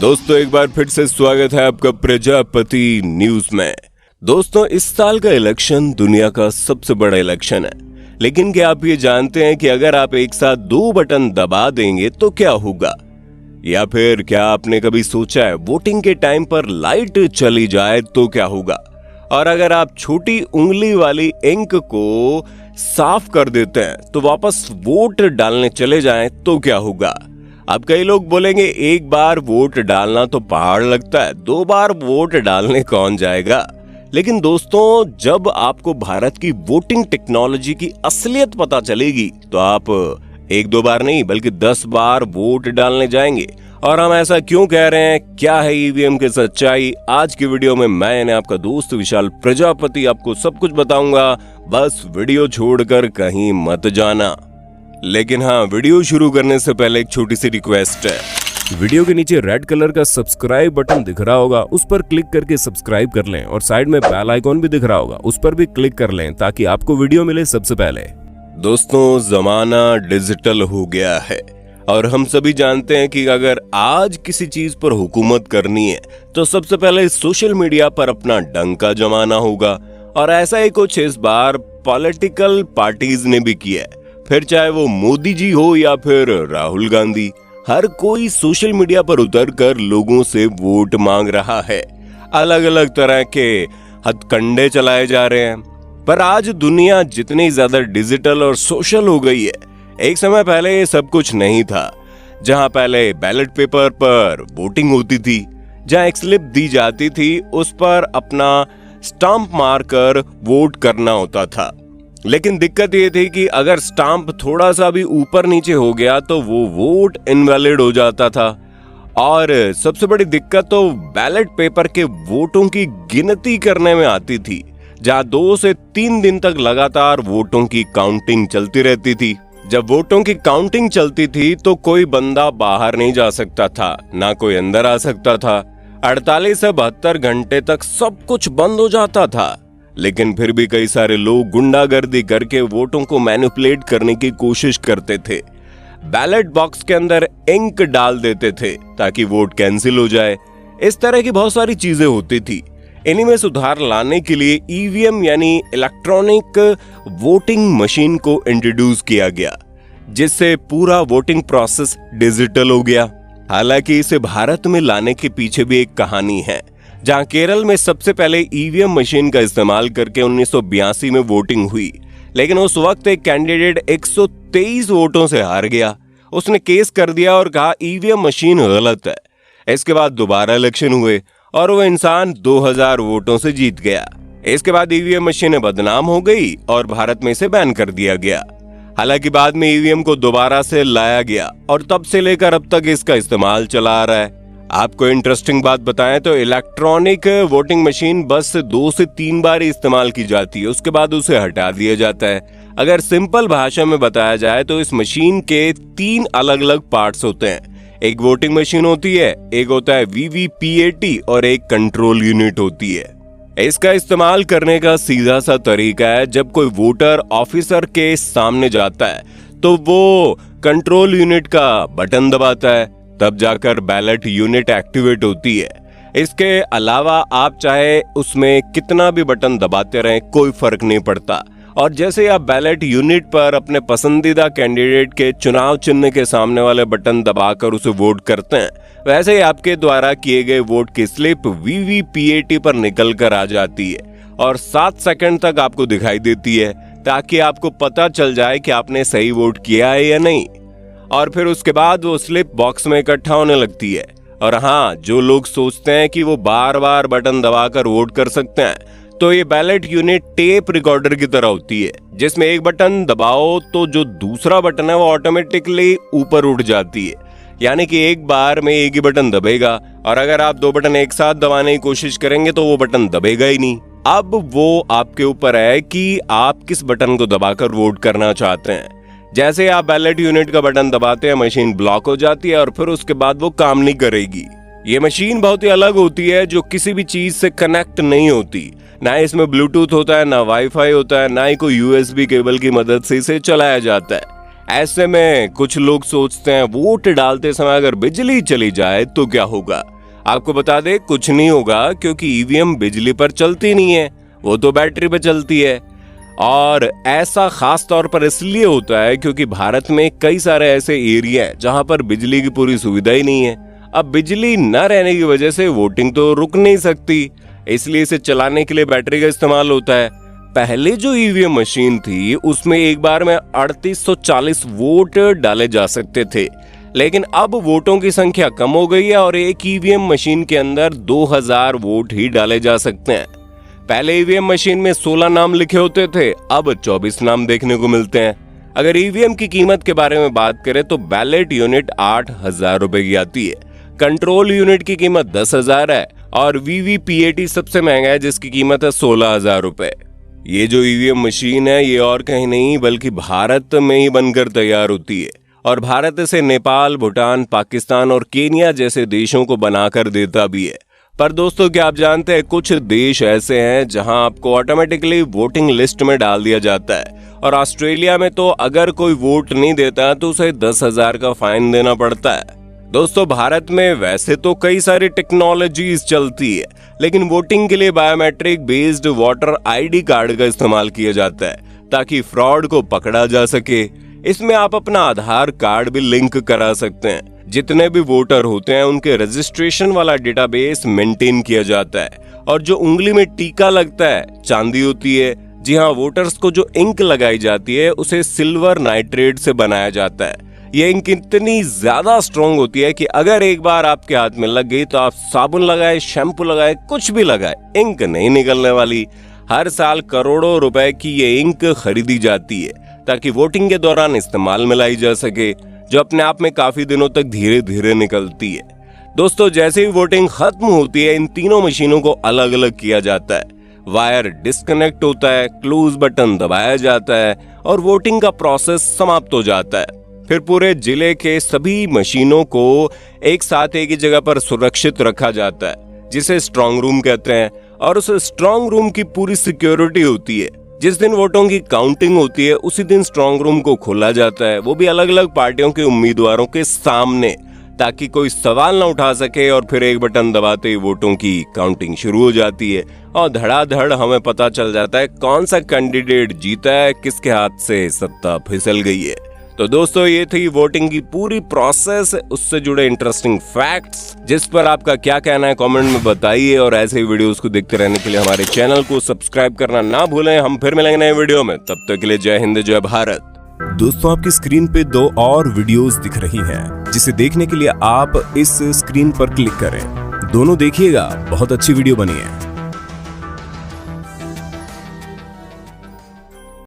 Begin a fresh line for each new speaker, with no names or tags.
दोस्तों एक बार फिर से स्वागत है आपका प्रजापति न्यूज में। दोस्तों इस साल का इलेक्शन दुनिया का सबसे बड़ा इलेक्शन है, लेकिन क्या आप ये जानते हैं कि अगर आप एक साथ 2 बटन दबा देंगे तो क्या होगा? या फिर क्या आपने कभी सोचा है वोटिंग के टाइम पर लाइट चली जाए तो क्या होगा? और अगर आप छोटी उंगली वाली इंक को साफ कर देते हैं तो वापस वोट डालने चले जाएं तो क्या होगा? अब कई लोग बोलेंगे एक बार वोट डालना तो पहाड़ लगता है, 2 बार वोट डालने कौन जाएगा? लेकिन दोस्तों जब आपको भारत की वोटिंग टेक्नोलॉजी की असलियत पता चलेगी तो आप 1-2 बार नहीं बल्कि 10 बार वोट डालने जाएंगे। और हम ऐसा क्यों कह रहे हैं, क्या है ईवीएम की सच्चाई, आज की वीडियो में मैं यानी आपका दोस्त विशाल प्रजापति आपको सब कुछ बताऊंगा। बस वीडियो छोड़कर कहीं मत जाना। लेकिन हाँ, वीडियो शुरू करने से पहले एक छोटी सी रिक्वेस्ट है। वीडियो के नीचे रेड कलर का सब्सक्राइब बटन दिख रहा होगा, उस पर क्लिक करके सब्सक्राइब कर लें और साइड में बेल आइकॉन भी दिख रहा होगा, उस पर भी क्लिक कर लें ताकि आपको वीडियो मिले सबसे पहले। दोस्तों जमाना डिजिटल हो गया है और हम सभी जानते हैं कि अगर आज किसी चीज पर हुकूमत करनी है तो सबसे पहले सोशल मीडिया पर अपना डंका जमाना होगा। और ऐसा ही कुछ इस बार पॉलिटिकल पार्टीज ने भी किया है। फिर चाहे वो मोदी जी हो या फिर राहुल गांधी, हर कोई सोशल मीडिया पर उतरकर लोगों से वोट मांग रहा है। अलग अलग तरह के हथकंडे चलाए जा रहे हैं। पर आज दुनिया जितनी ज्यादा डिजिटल और सोशल हो गई है, एक समय पहले ये सब कुछ नहीं था। जहां पहले बैलेट पेपर पर वोटिंग होती थी, जहां एक स्लिप दी जाती थी, उस पर अपना स्टाम्प मारकर वोट करना होता था। लेकिन दिक्कत ये थी कि अगर स्टाम्प थोड़ा सा भी ऊपर नीचे हो गया तो वो वोट इनवैलिड हो जाता था। और सबसे बड़ी दिक्कत तो बैलेट पेपर के वोटों की गिनती करने में आती थी, जहां 2 से 3 दिन तक लगातार वोटों की काउंटिंग चलती रहती थी। जब वोटों की काउंटिंग चलती थी तो कोई बंदा बाहर नहीं जा सकता था, ना कोई अंदर आ सकता था। 48 से 72 घंटे तक सब कुछ बंद हो जाता था। लेकिन फिर भी कई सारे लोग गुंडागर्दी करके वोटों को मैनिपुलेट करने की कोशिश करते थे। बैलेट बॉक्स के अंदर इंक डाल देते थे ताकि वोट कैंसिल हो जाए। इस तरह की बहुत सारी चीजें होती थी। इन्हीं में सुधार लाने के लिए ईवीएम यानी इलेक्ट्रॉनिक वोटिंग मशीन को इंट्रोड्यूस किया गया, जिससे पूरा वोटिंग प्रोसेस डिजिटल हो गया। हालांकि इसे भारत में लाने के पीछे भी एक कहानी है, जहां केरल में सबसे पहले ईवीएम मशीन का इस्तेमाल करके 1982 में वोटिंग हुई। लेकिन उस वक्त एक कैंडिडेट 123 वोटों से हार गया। उसने केस कर दिया और कहा ईवीएम मशीन गलत है। इसके बाद दोबारा इलेक्शन हुए और वो इंसान 2000 वोटों से जीत गया। इसके बाद ईवीएम मशीनें बदनाम हो गई और भारत में इसे बैन कर दिया गया। हालांकि बाद में ईवीएम को दोबारा से लाया गया और तब से लेकर अब तक इसका इस्तेमाल चला आ रहा है। आपको इंटरेस्टिंग बात बताएं तो इलेक्ट्रॉनिक वोटिंग मशीन बस 2 से 3 बार इस्तेमाल की जाती है, उसके बाद उसे हटा दिया जाता है। अगर सिंपल भाषा में बताया जाए तो इस मशीन के 3 अलग अलग पार्ट्स होते हैं। एक वोटिंग मशीन होती है, एक होता है वीवीपीएटी और एक कंट्रोल यूनिट होती है। इसका इस्तेमाल करने का सीधा सा तरीका है, जब कोई वोटर ऑफिसर के सामने जाता है तो वो कंट्रोल यूनिट का बटन दबाता है, तब जाकर बैलेट यूनिट एक्टिवेट होती है। इसके अलावा आप चाहे उसमें कितना भी बटन दबाते रहें, कोई फर्क नहीं पड़ता। और जैसे आप बैलेट यूनिट पर अपने पसंदीदा कैंडिडेट के चुनाव चिन्ह के सामने वाले बटन दबाकर उसे वोट करते हैं, वैसे ही आपके द्वारा किए गए वोट की स्लिप वीवीपीएटी पर निकल कर आ जाती है और 7 सेकंड तक आपको दिखाई देती है, ताकि आपको पता चल जाए कि आपने सही वोट किया है या नहीं। और फिर उसके बाद वो स्लिप बॉक्स में इकट्ठा होने लगती है। और हाँ, जो लोग सोचते हैं कि वो बार बार बटन दबाकर वोट कर सकते हैं, तो ये बैलेट यूनिट टेप रिकॉर्डर की तरह होती है, जिसमें एक बटन दबाओ तो जो दूसरा बटन है वो ऑटोमेटिकली ऊपर उठ जाती है। यानी कि एक बार में एक ही बटन दबेगा और अगर आप 2 बटन एक साथ दबाने की कोशिश करेंगे तो वो बटन दबेगा ही नहीं। अब वो आपके ऊपर है कि आप किस बटन को दबाकर वोट करना चाहते हैं। जैसे आप बैलेट यूनिट का बटन दबाते हैं, मशीन ब्लॉक हो जाती है और फिर उसके बाद वो काम नहीं करेगी। ये मशीन बहुत ही अलग होती है, जो किसी भी चीज से कनेक्ट नहीं होती। ना इसमें ब्लूटूथ होता है, ना वाईफाई होता है, ना ही कोई यूएसबी केबल की मदद से इसे चलाया जाता है। ऐसे में कुछ लोग सोचते हैं वोट डालते समय अगर बिजली चली जाए तो क्या होगा। आपको बता दे कुछ नहीं होगा, क्योंकि ईवीएम बिजली पर चलती नहीं है, वो तो बैटरी पर चलती है। और ऐसा खास तौर पर इसलिए होता है क्योंकि भारत में कई सारे ऐसे एरिया हैं जहां पर बिजली की पूरी सुविधा ही नहीं है। अब बिजली न रहने की वजह से वोटिंग तो रुक नहीं सकती, इसलिए इसे चलाने के लिए बैटरी का इस्तेमाल होता है। पहले जो ईवीएम मशीन थी उसमें एक बार में 3840 वोट डाले जा सकते थे, लेकिन अब वोटों की संख्या कम हो गई है और एक ईवीएम मशीन के अंदर 2000 वोट ही डाले जा सकते हैं। पहले ईवीएम मशीन में 16 नाम लिखे होते थे, अब 24 नाम देखने को मिलते हैं। अगर ईवीएम की कीमत के बारे में बात करें तो बैलेट यूनिट 8000 रुपए की आती है, कंट्रोल यूनिट की कीमत 10,000 है और वीवीपीएटी सबसे महंगा है जिसकी कीमत है 16,000 रुपए। ये जो ईवीएम मशीन है ये और कहीं नहीं बल्कि भारत में ही बनकर तैयार होती है और भारत इसे नेपाल, भूटान, पाकिस्तान और केन्या जैसे देशों को बनाकर देता भी है। पर दोस्तों क्या आप जानते हैं कुछ देश ऐसे हैं जहां आपको ऑटोमेटिकली वोटिंग लिस्ट में डाल दिया जाता है, और ऑस्ट्रेलिया में तो अगर कोई वोट नहीं देता तो उसे 10,000 का फाइन देना पड़ता है। दोस्तों भारत में वैसे तो कई सारी टेक्नोलॉजीज चलती है, लेकिन वोटिंग के लिए biometric based voter ID card का इस्तेमाल किया जाता है ताकि फ्रॉड को पकड़ा जा सके। इसमें आप अपना आधार कार्ड भी लिंक करा सकते हैं। जितने भी वोटर होते हैं उनके रजिस्ट्रेशन वाला डेटाबेस मेंटेन किया जाता है, और जो उंगली में टीका लगता है चांदी होती है। जी हाँ, वोटर्स को जो इंक लगाई जाती है उसे सिल्वर नाइट्रेट से बनाया जाता है। ये इंक इतनी ज्यादा स्ट्रॉन्ग होती है कि अगर एक बार आपके हाथ में लग गई तो आप साबुन लगाए, शैम्पू लगाए, कुछ भी लगाए, इंक नहीं निकलने वाली। हर साल करोड़ों रुपए की ये इंक खरीदी जाती है ताकि वोटिंग के दौरान इस्तेमाल में लाई जा सके, जो अपने आप में काफी दिनों तक धीरे धीरे निकलती है। दोस्तों जैसे ही वोटिंग खत्म होती है इन तीनों मशीनों को अलग अलग किया जाता है, वायर डिस्कनेक्ट होता है, क्लोज बटन दबाया जाता है और वोटिंग का प्रोसेस समाप्त हो जाता है। फिर पूरे जिले के सभी मशीनों को एक साथ एक ही जगह पर सुरक्षित रखा जाता है जिसे स्ट्रांग रूम कहते हैं, और उस स्ट्रांग रूम की पूरी सिक्योरिटी होती है। जिस दिन वोटों की काउंटिंग होती है उसी दिन स्ट्रांग रूम को खोला जाता है, वो भी अलग अलग पार्टियों के उम्मीदवारों के सामने, ताकि कोई सवाल ना उठा सके। और फिर एक बटन दबाते ही वोटों की काउंटिंग शुरू हो जाती है और धड़ाधड़ हमें पता चल जाता है कौन सा कैंडिडेट जीता है, किसके हाथ से सत्ता फिसल गई है। तो दोस्तों ये थी वोटिंग की पूरी प्रोसेस, उससे जुड़े इंटरेस्टिंग फैक्ट्स, जिस पर आपका क्या कहना है कमेंट में बताइए। और ऐसे ही वीडियोस को देखते रहने के लिए हमारे चैनल को सब्सक्राइब करना ना भूलें। हम फिर मिलेंगे नए वीडियो में, तब तक के लिए जय हिंद जय भारत।
दोस्तों आपकी स्क्रीन पे 2 और वीडियोस दिख रही हैं, जिसे देखने के लिए आप इस स्क्रीन पर क्लिक करें। दोनों देखिएगा, बहुत अच्छी वीडियो बनी है।